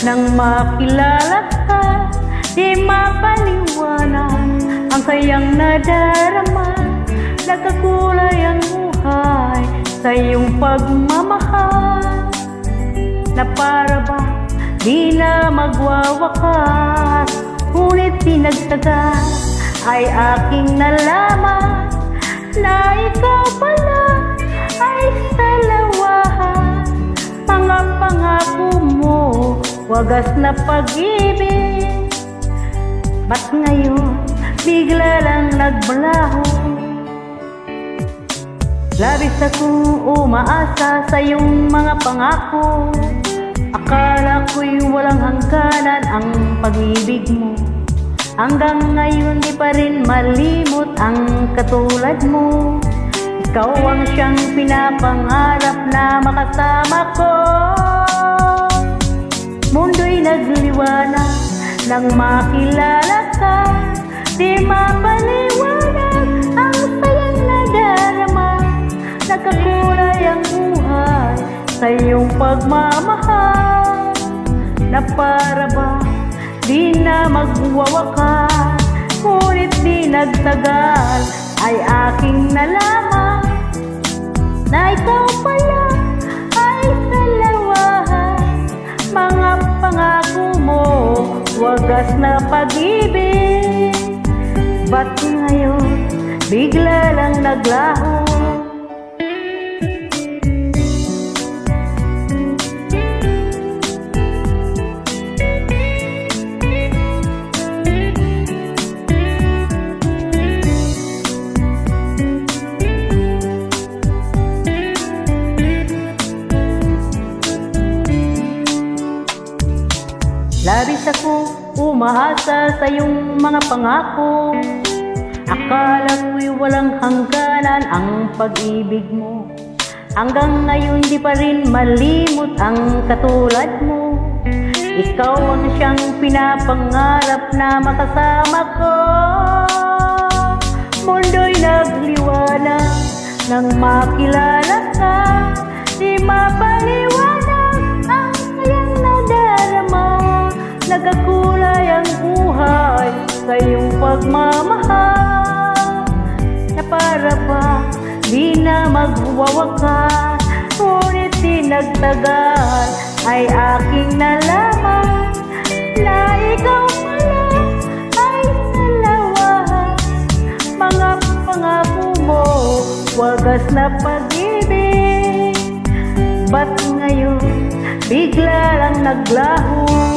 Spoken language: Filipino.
Nang makilala ka, di mapaliwanag ang kayang nadarama. Nagkakulay ang buhay sa iyong pagmamahal, na para ba di na magwawakas. Ngunit pinagtagal ay aking nalaman na ikaw pala ay salawahan. Mga pangako mo, wagas na pag-ibig, ba't ngayon bigla lang nagbalaho? Labis akong umaasa sa iyong mga pangako. Akala ko'y walang hangganan ang pag-ibig mo. Hanggang ngayon di pa rin malimot ang katulad mo. Ikaw ang siyang pinapangarap na makasama ko. Mundo'y nagliwanag nang makilala ka. Di mapaliwanag ang sayang nadarama. Nagkakulay ang buhay sa iyong pagmamahal, na para ba di na magwawakas. Ngunit di nagtagal ay aking nalaman na ikaw pala ay salawahan. Mga pangako mo, wagas na pag-ibig, ba't ngayon bigla lang naglaho? Labis ako umaasa sa iyong mga pangako. Akala ko'y walang hangganan ang pag-ibig mo. Hanggang ngayon di pa rin malimot ang katulad mo. Ikaw ang siyang pinapangarap na makasama ko. Mundo'y nagliwanag nang makilala ka. Di mapaliwanag ang sayang nadarama. Nagkakulay ang buhay sa iyong pagmamahal, na para ba di na magwawakas. Ngunit di nagtagal ay aking nalaman na ikaw pala ay salawahan. Mga pangako mo, wagas na pag-ibig, ba't ngayon bigla lang naglaho?